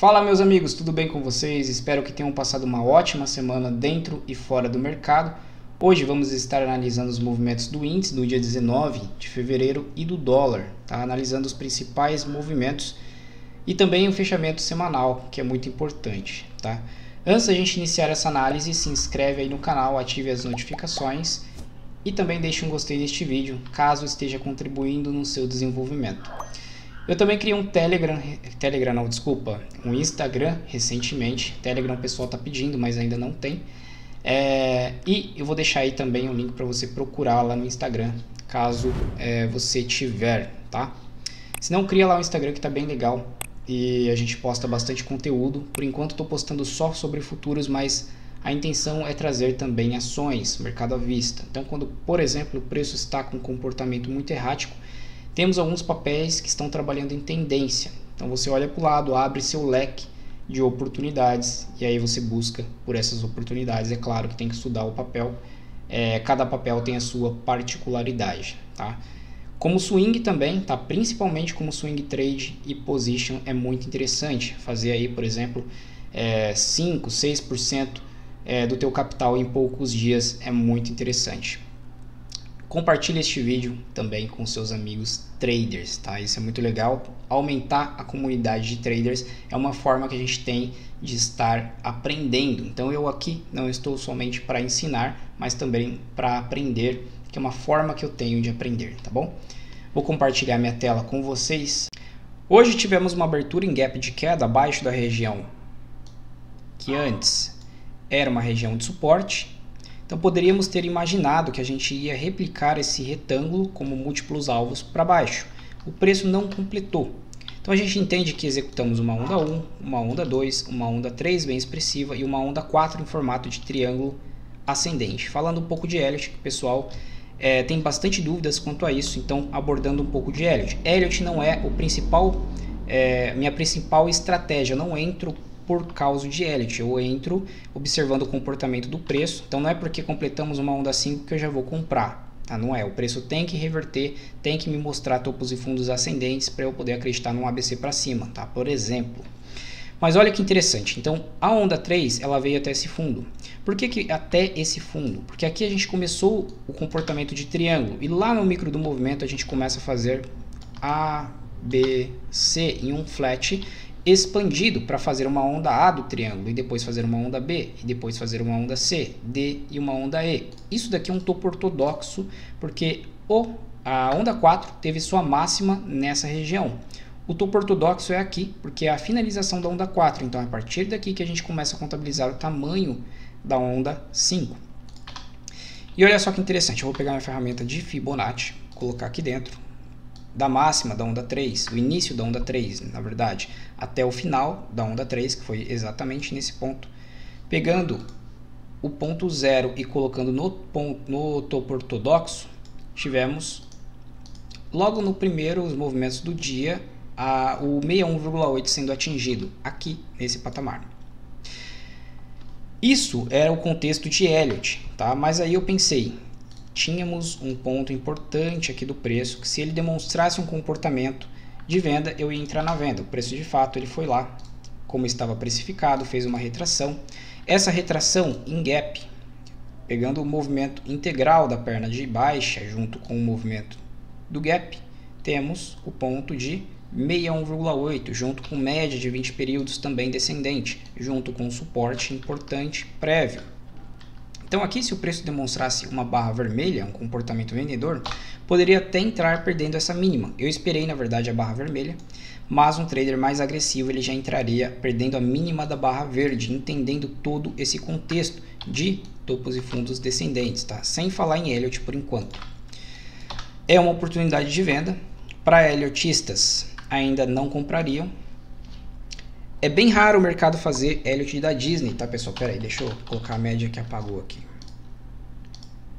Fala meus amigos, tudo bem com vocês? Espero que tenham passado uma ótima semana dentro e fora do mercado. Hoje vamos estar analisando os movimentos do índice no dia 19 de fevereiro e do dólar, tá? Analisando os principais movimentos e também o fechamento semanal, que é muito importante, tá? Antes da gente iniciar essa análise, se inscreve aí no canal, ative as notificações e também deixe um gostei neste vídeo, caso esteja contribuindo no seu desenvolvimento. Eu também criei um um Instagram recentemente. Telegram o pessoal está pedindo, mas ainda não tem. E eu vou deixar aí também um link para você procurar lá no Instagram, caso você tiver, tá? Se não, cria lá o Instagram que está bem legal e a gente posta bastante conteúdo. Por enquanto estou postando só sobre futuros, mas a intenção é trazer também ações, mercado à vista. Então quando, por exemplo, o preço está com um comportamento muito errático, temos alguns papéis que estão trabalhando em tendência. Então você olha para o lado, abre seu leque de oportunidades e aí você busca por essas oportunidades. É claro que tem que estudar o papel, cada papel tem a sua particularidade, tá? Como swing também, tá? Principalmente como swing trade e position é muito interessante. Fazer aí, por exemplo, 5, 6% do teu capital em poucos dias é muito interessante. Compartilhe este vídeo também com seus amigos traders, tá? Isso é muito legal. Aumentar a comunidade de traders é uma forma que a gente tem de estar aprendendo. Então eu aqui não estou somente para ensinar, mas também para aprender, que é uma forma que eu tenho de aprender, tá bom? Vou compartilhar minha tela com vocês. Hoje tivemos uma abertura em gap de queda abaixo da região que antes era uma região de suporte. Então poderíamos ter imaginado que a gente ia replicar esse retângulo como múltiplos alvos para baixo. O preço não completou. Então a gente entende que executamos uma onda 1, uma onda 2, uma onda 3 bem expressiva e uma onda 4 em formato de triângulo ascendente. Falando um pouco de Elliott, que o pessoal tem bastante dúvidas quanto a isso, então abordando um pouco de Elliott. Elliott não é minha principal estratégia, eu não entro por causa de Elliott, eu entro observando o comportamento do preço. Então não é porque completamos uma onda 5 que eu já vou comprar, tá? Não é, o preço tem que reverter, tem que me mostrar topos e fundos ascendentes para eu poder acreditar num ABC para cima, tá? Por exemplo. Mas olha que interessante, então a onda 3 ela veio até esse fundo. Por que até esse fundo? Porque aqui a gente começou o comportamento de triângulo e lá no micro do movimento a gente começa a fazer A, B, C em um flat expandido para fazer uma onda A do triângulo e depois fazer uma onda B e depois fazer uma onda C, D e uma onda E. Isso daqui é um topo ortodoxo porque a onda 4 teve sua máxima nessa região. O topo ortodoxo é aqui porque é a finalização da onda 4, então é a partir daqui que a gente começa a contabilizar o tamanho da onda 5. E olha só que interessante, eu vou pegar minha ferramenta de Fibonacci, colocar aqui dentro da máxima da onda 3, o início da onda 3, na verdade, até o final da onda 3, que foi exatamente nesse ponto. Pegando o ponto 0 e colocando no topo ortodoxo, tivemos logo no primeiro os movimentos do dia, o 61,8 sendo atingido aqui nesse patamar. Isso era o contexto de Elliott, tá? Mas aí eu pensei, tínhamos um ponto importante aqui do preço, que se ele demonstrasse um comportamento de venda, eu ia entrar na venda. O preço de fato ele foi lá, como estava precificado, fez uma retração. Essa retração em gap, pegando o movimento integral da perna de baixa junto com o movimento do gap, temos o ponto de 61,8, junto com média de 20 períodos também descendente, junto com suporte importante prévio. Então aqui, se o preço demonstrasse uma barra vermelha, um comportamento vendedor, poderia até entrar perdendo essa mínima. Eu esperei, na verdade, a barra vermelha, mas um trader mais agressivo ele já entraria perdendo a mínima da barra verde, entendendo todo esse contexto de topos e fundos descendentes, tá? Sem falar em Elliott por enquanto. É uma oportunidade de venda. Para Elliotistas, ainda não comprariam. É bem raro o mercado fazer Elliott da Disney, tá pessoal? Pera aí, deixa eu colocar a média que apagou aqui.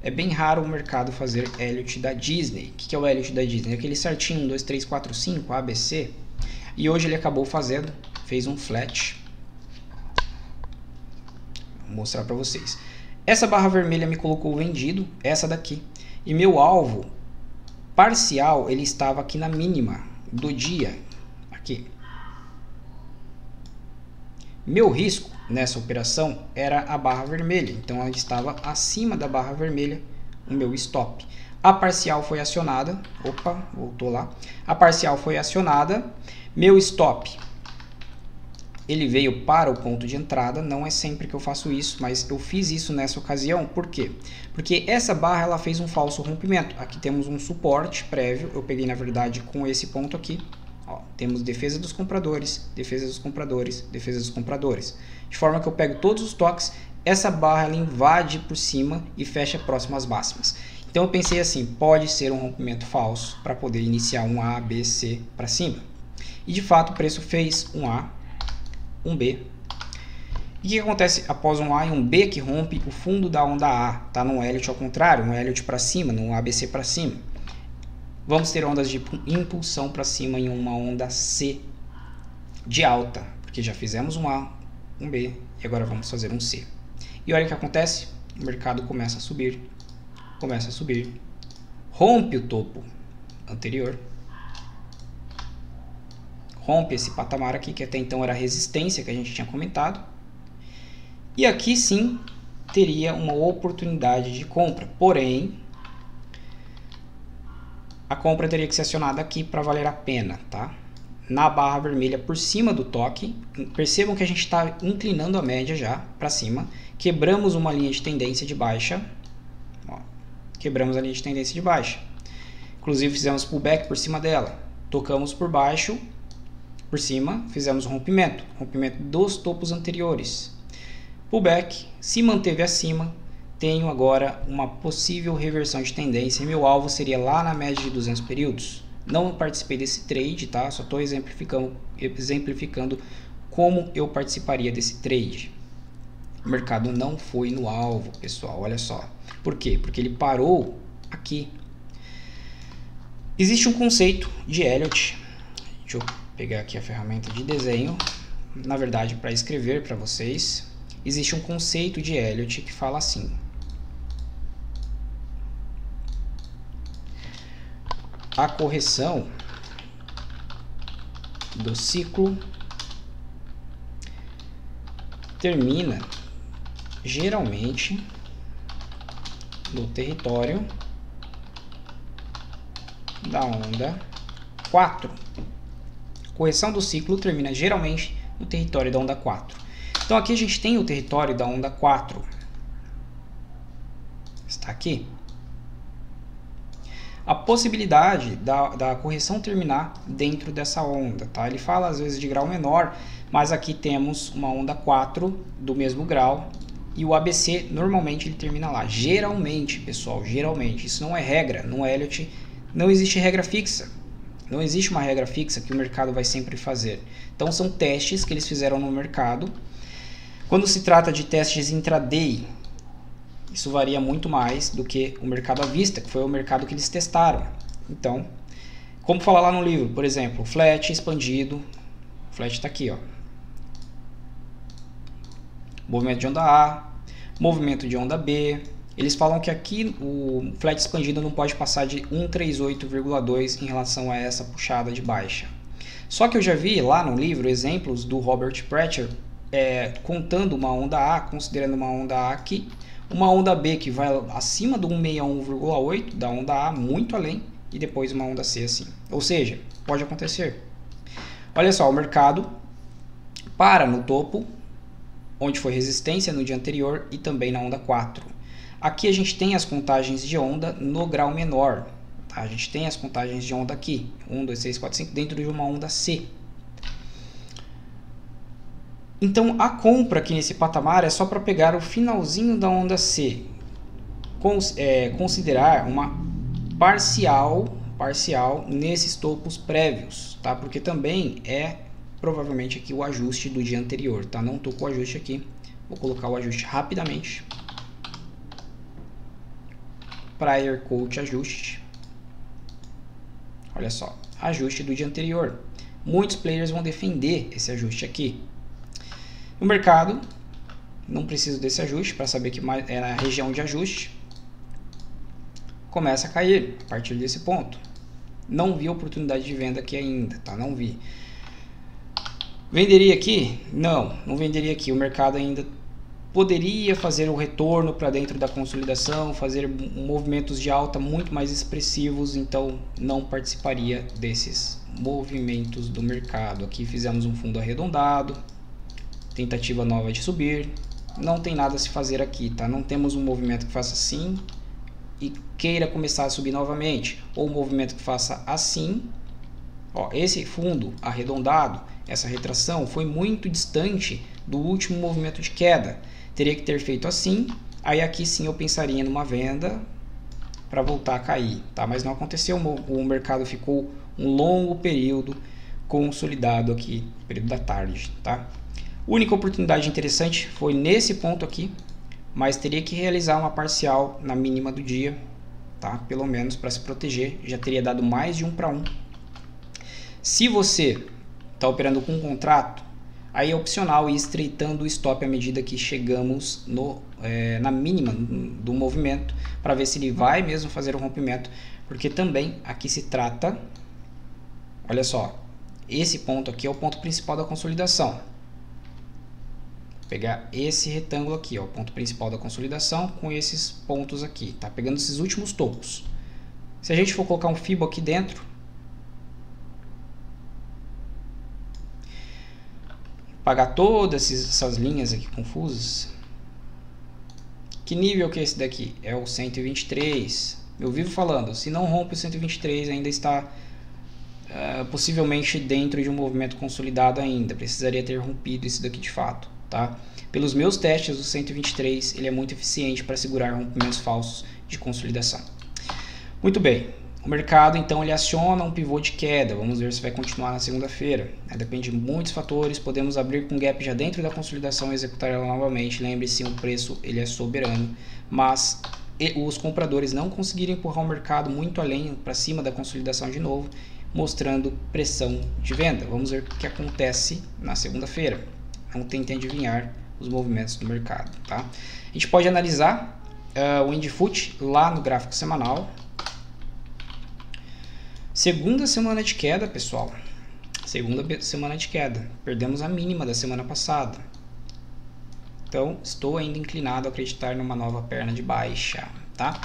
É bem raro o mercado fazer Elliott da Disney. O que é o Elliott da Disney? Aquele certinho, 1, 2, 3, 4, 5, ABC. E hoje ele acabou fazendo, fez um flat. Vou mostrar para vocês. Essa barra vermelha me colocou vendido, essa daqui. E meu alvo parcial, ele estava aqui na mínima do dia. Aqui. Meu risco nessa operação era a barra vermelha, então ela estava acima da barra vermelha, o meu stop. A parcial foi acionada, opa, voltou lá. A parcial foi acionada, meu stop, ele veio para o ponto de entrada. Não é sempre que eu faço isso, mas eu fiz isso nessa ocasião. Por quê? Porque essa barra ela fez um falso rompimento. Aqui temos um suporte prévio, eu peguei na verdade com esse ponto aqui. Ó, temos defesa dos compradores, defesa dos compradores, defesa dos compradores. De forma que eu pego todos os toques, essa barra ela invade por cima e fecha próximo às máximas. Então eu pensei assim, pode ser um rompimento falso para poder iniciar um A, B, C para cima. E de fato o preço fez um A, um B. E o que acontece após um A e um B que rompe o fundo da onda A? Está no Elliott ao contrário, no Elliott para cima, no ABC para cima. Vamos ter ondas de impulsão para cima em uma onda C de alta, porque já fizemos um A, um B e agora vamos fazer um C. E olha o que acontece, o mercado começa a subir, rompe o topo anterior, rompe esse patamar aqui, que até então era a resistência que a gente tinha comentado. E aqui sim teria uma oportunidade de compra. Porém, a compra teria que ser acionada aqui para valer a pena, tá? Na barra vermelha por cima do toque. Percebam que a gente está inclinando a média já para cima. Quebramos uma linha de tendência de baixa. Ó, quebramos a linha de tendência de baixa. Inclusive fizemos pullback por cima dela. Tocamos por baixo. Por cima, fizemos rompimento dos topos anteriores. Pullback, se manteve acima, tenho agora uma possível reversão de tendência. Meu alvo seria lá na média de 200 períodos. Não participei desse trade, tá? Só estou exemplificando como eu participaria desse trade. O mercado não foi no alvo, pessoal, olha só. Por quê? Porque ele parou aqui. Existe um conceito de Elliott. Deixa eu pegar aqui a ferramenta de desenho, na verdade para escrever para vocês. Existe um conceito de Elliott que fala assim: a correção do ciclo termina geralmente no território da onda 4. Correção do ciclo termina geralmente no território da onda 4. Então aqui a gente tem o território da onda 4. Está aqui. A possibilidade da correção terminar dentro dessa onda, tá? Ele fala às vezes de grau menor, mas aqui temos uma onda 4 do mesmo grau e o ABC normalmente ele termina lá. Geralmente, pessoal, geralmente. Isso não é regra, no Elliott não existe regra fixa. Não existe uma regra fixa que o mercado vai sempre fazer. Então são testes que eles fizeram no mercado. Quando se trata de testes intraday, isso varia muito mais do que o mercado à vista, que foi o mercado que eles testaram. Então, como falar lá no livro, por exemplo, flat expandido, o flat está aqui, ó. Movimento de onda A, movimento de onda B. Eles falam que aqui o flat expandido não pode passar de 138,2 em relação a essa puxada de baixa. Só que eu já vi lá no livro exemplos do Robert Prechter contando uma onda A, considerando uma onda A aqui, uma onda B que vai acima do 161,8 da onda A, muito além, e depois uma onda C assim. Ou seja, pode acontecer. Olha só, o mercado para no topo, onde foi resistência no dia anterior e também na onda 4. Aqui a gente tem as contagens de onda no grau menor. Tá? A gente tem as contagens de onda aqui. 1, 2, 3, 4, 5 dentro de uma onda C. Então a compra aqui nesse patamar é só para pegar o finalzinho da onda C. Considerar uma parcial nesses topos prévios. Tá? Porque também é provavelmente aqui o ajuste do dia anterior. Tá? Não estou com o ajuste aqui. Vou colocar o ajuste rapidamente. Prior Coach ajuste. Olha só, ajuste do dia anterior. Muitos players vão defender esse ajuste aqui. O mercado, não preciso desse ajuste para saber que é na região de ajuste. Começa a cair a partir desse ponto. Não vi oportunidade de venda aqui ainda, tá? Não vi. Venderia aqui? Não, não venderia aqui. O mercado ainda poderia fazer o retorno para dentro da consolidação, fazer movimentos de alta muito mais expressivos, então não participaria desses movimentos do mercado. Aqui fizemos um fundo arredondado, tentativa nova de subir, não tem nada a se fazer aqui, tá? Não temos um movimento que faça assim e queira começar a subir novamente, ou um movimento que faça assim. Ó, esse fundo arredondado, essa retração foi muito distante do último movimento de queda. Teria que ter feito assim, aí aqui sim eu pensaria numa venda para voltar a cair, tá? Mas não aconteceu, o mercado ficou um longo período consolidado aqui, período da tarde, tá? Única oportunidade interessante foi nesse ponto aqui, mas teria que realizar uma parcial na mínima do dia, tá? Pelo menos para se proteger, já teria dado mais de 1 para 1. Se você está operando com um contrato, aí é opcional ir estreitando o stop à medida que chegamos na mínima do movimento, para ver se ele vai mesmo fazer o rompimento, porque também aqui se trata, olha só, esse ponto aqui é o ponto principal da consolidação. Vou pegar esse retângulo aqui, ó, o ponto principal da consolidação com esses pontos aqui, tá? Pegando esses últimos topos. Se a gente for colocar um Fibo aqui dentro, pagar todas essas linhas aqui confusas. Que nível que é esse daqui? É o 123. Eu vivo falando, se não rompe o 123, ainda está possivelmente dentro de um movimento consolidado ainda. Precisaria ter rompido isso daqui de fato, tá? Pelos meus testes, o 123 ele é muito eficiente para segurar rompimentos falsos de consolidação. Muito bem. O mercado, então, ele aciona um pivô de queda. Vamos ver se vai continuar na segunda-feira. Depende de muitos fatores. Podemos abrir com gap já dentro da consolidação e executar ela novamente. Lembre-se, o preço ele é soberano. Mas os compradores não conseguiram empurrar o mercado muito além, para cima da consolidação de novo, mostrando pressão de venda. Vamos ver o que acontece na segunda-feira. Não tente adivinhar os movimentos do mercado, tá? A gente pode analisar o INDFUT lá no gráfico semanal. Segunda semana de queda, pessoal. Segunda semana de queda. Perdemos a mínima da semana passada. Então, estou ainda inclinado a acreditar numa nova perna de baixa, tá?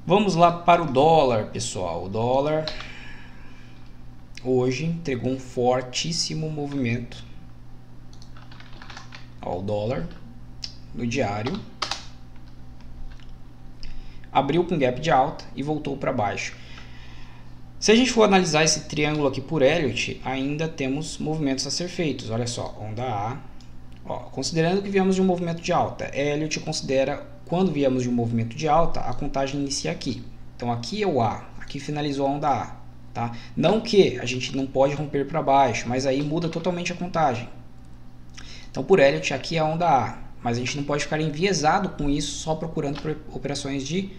Vamos lá para o dólar, pessoal. O dólar hoje entregou um fortíssimo movimento. Ó, o dólar no diário abriu com gap de alta e voltou para baixo. Se a gente for analisar esse triângulo aqui por Elliott, ainda temos movimentos a ser feitos. Olha só, onda A. Ó, considerando que viemos de um movimento de alta, Elliott considera, quando viemos de um movimento de alta, a contagem inicia aqui. Então aqui é o A, aqui finalizou a onda A. Tá? Não que a gente não pode romper para baixo, mas aí muda totalmente a contagem. Então por Elliott aqui é a onda A, mas a gente não pode ficar enviesado com isso só procurando por operações de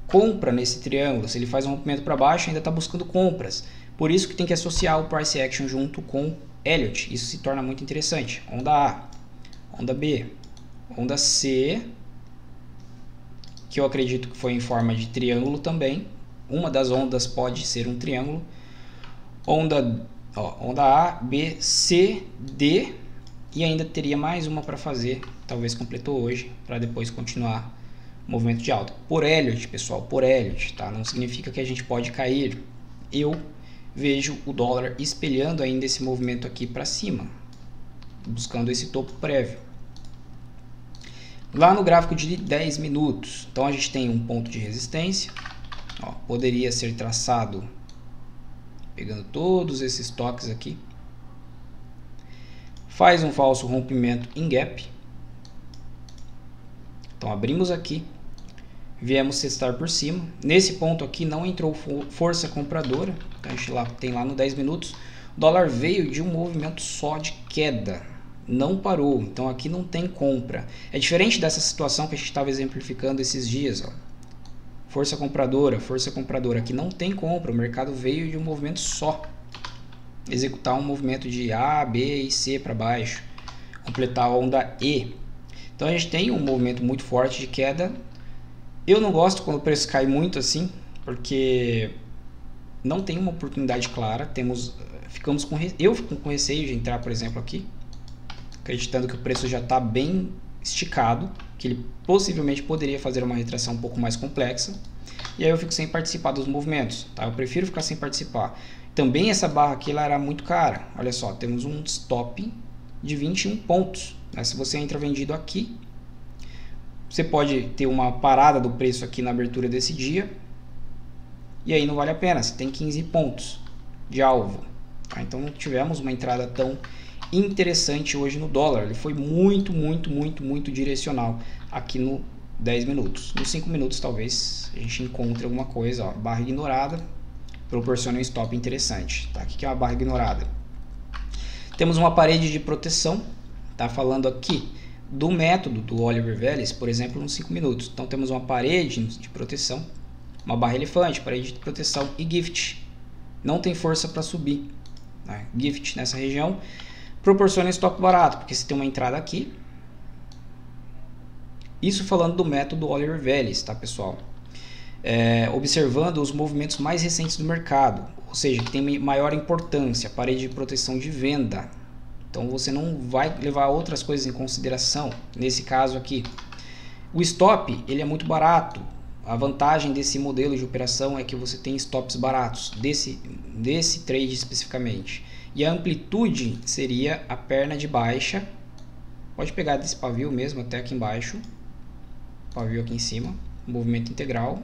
compra nesse triângulo. Se ele faz um rompimento para baixo, ainda está buscando compras. Por isso que tem que associar o Price Action junto com Elliott. Isso se torna muito interessante. Onda A, onda B, onda C, que eu acredito que foi em forma de triângulo também. Uma das ondas pode ser um triângulo. Onda A, B, C, D. E ainda teria mais uma para fazer. Talvez completou hoje, para depois continuar movimento de alta. Por Elliott, pessoal, por Elliott, tá? Não significa que a gente pode cair. Eu vejo o dólar espelhando ainda esse movimento aqui para cima, buscando esse topo prévio. Lá no gráfico de 10 minutos, então a gente tem um ponto de resistência. Ó, poderia ser traçado pegando todos esses toques aqui. Faz um falso rompimento em gap. Então abrimos aqui. Viemos testar por cima. Nesse ponto aqui não entrou força compradora. Então a gente tem lá no 10 minutos. O dólar veio de um movimento só de queda. Não parou. Então aqui não tem compra. É diferente dessa situação que a gente estava exemplificando esses dias. Ó. Força compradora. Aqui não tem compra. O mercado veio de um movimento só. Executar um movimento de A, B e C para baixo. Completar a onda E. Então a gente tem um movimento muito forte de queda. Eu não gosto quando o preço cai muito assim, porque não tem uma oportunidade clara, eu fico com receio de entrar, por exemplo, aqui, acreditando que o preço já está bem esticado, que ele possivelmente poderia fazer uma retração um pouco mais complexa, e aí eu fico sem participar dos movimentos, tá? Eu prefiro ficar sem participar. Também essa barra aqui ela era muito cara, olha só, temos um stop de 21 pontos, né? Se você entra vendido aqui, você pode ter uma parada do preço aqui na abertura desse dia, e aí não vale a pena, você tem 15 pontos de alvo, tá? Então não tivemos uma entrada tão interessante hoje no dólar, ele foi muito direcional aqui no 10 minutos. Nos 5 minutos talvez a gente encontre alguma coisa, ó, barra ignorada, proporciona um stop interessante, tá? O que é uma barra ignorada? Temos uma parede de proteção, tá? Falando aqui do método do Oliver Vélez, por exemplo, nos 5 minutos. Então temos uma parede de proteção, uma barra elefante, parede de proteção e gift. Não tem força para subir, né? Gift nessa região proporciona stop barato, porque você tem uma entrada aqui. Isso falando do método Oliver Vélez, tá, pessoal? Observando os movimentos mais recentes do mercado, ou seja, que tem maior importância, parede de proteção de venda. Então você não vai levar outras coisas em consideração. Nesse caso aqui, o stop ele é muito barato. A vantagem desse modelo de operação é que você tem stops baratos, desse trade especificamente. E a amplitude seria a perna de baixa. Pode pegar desse pavio mesmo até aqui embaixo. Pavio aqui em cima, movimento integral.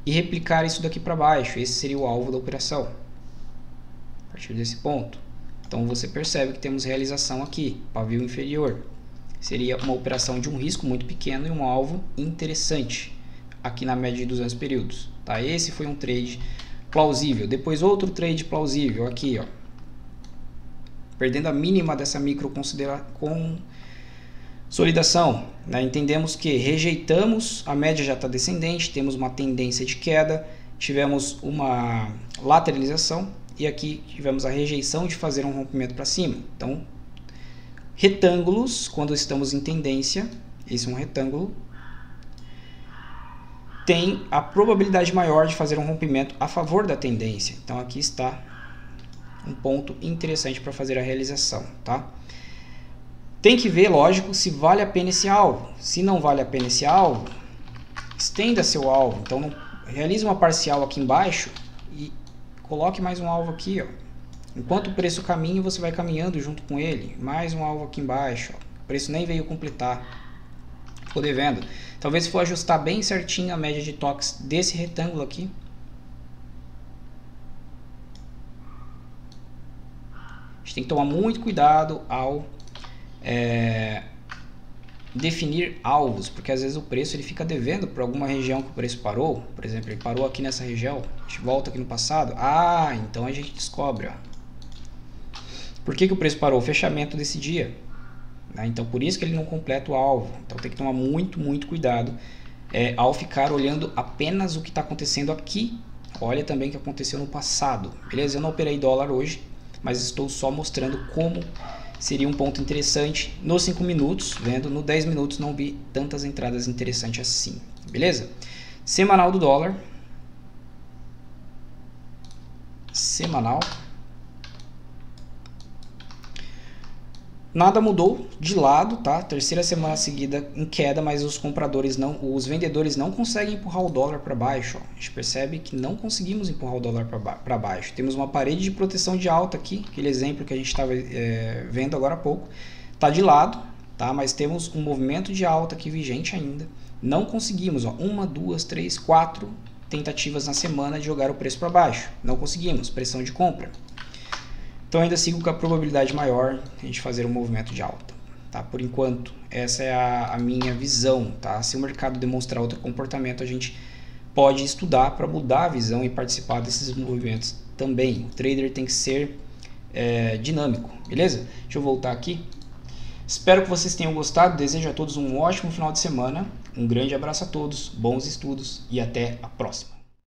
E replicar isso daqui para baixo. Esse seria o alvo da operação. A partir desse ponto. Então você percebe que temos realização aqui, pavio inferior. Seria uma operação de um risco muito pequeno e um alvo interessante aqui na média de 200 períodos. Tá? Esse foi um trade plausível. Depois outro trade plausível aqui, ó. Perdendo a mínima dessa micro consolidação, né? Entendemos que rejeitamos, a média já está descendente, temos uma tendência de queda, tivemos uma lateralização e aqui tivemos a rejeição de fazer um rompimento para cima. Então, retângulos, quando estamos em tendência, esse é um retângulo, tem a probabilidade maior de fazer um rompimento a favor da tendência. Então aqui está um ponto interessante para fazer a realização, tá? Tem que ver, lógico, se vale a pena esse alvo. Se não vale a pena esse alvo, estenda seu alvo. Então realize uma parcial aqui embaixo e coloque mais um alvo aqui, ó. Enquanto o preço caminha, você vai caminhando junto com ele. Mais um alvo aqui embaixo, ó. O preço nem veio completar. Ficou devendo. Talvez se for ajustar bem certinho a média de toques desse retângulo aqui. A gente tem que tomar muito cuidado ao definir alvos, porque às vezes o preço ele fica devendo para alguma região que o preço parou. Por exemplo, ele parou aqui nessa região, a gente volta aqui no passado. Então a gente descobre, ó. Por que o preço parou? O fechamento desse dia. Então por isso que ele não completa o alvo. Então tem que tomar muito cuidado ao ficar olhando apenas o que está acontecendo aqui. Olha também o que aconteceu no passado. Beleza? Eu não operei dólar hoje, mas estou só mostrando como seria um ponto interessante nos 5 minutos. Vendo no 10 minutos não vi tantas entradas interessantes assim. Beleza? Semanal do dólar. Semanal. Nada mudou de lado, tá? Terceira semana seguida em queda, mas os vendedores não conseguem empurrar o dólar para baixo, ó. A gente percebe que não conseguimos empurrar o dólar para baixo. Temos uma parede de proteção de alta aqui, aquele exemplo que a gente estava vendo agora há pouco. Tá de lado, tá? Mas temos um movimento de alta aqui vigente ainda. Não conseguimos, ó, 1, 2, 3, 4 tentativas na semana de jogar o preço para baixo. Não conseguimos, pressão de compra. Então ainda sigo com a probabilidade maior de a gente fazer um movimento de alta, tá? Por enquanto, essa é a minha visão, tá? Se o mercado demonstrar outro comportamento, a gente pode estudar para mudar a visão e participar desses movimentos também. O trader tem que ser dinâmico, beleza? Deixa eu voltar aqui. Espero que vocês tenham gostado, desejo a todos um ótimo final de semana, um grande abraço a todos, bons estudos e até a próxima.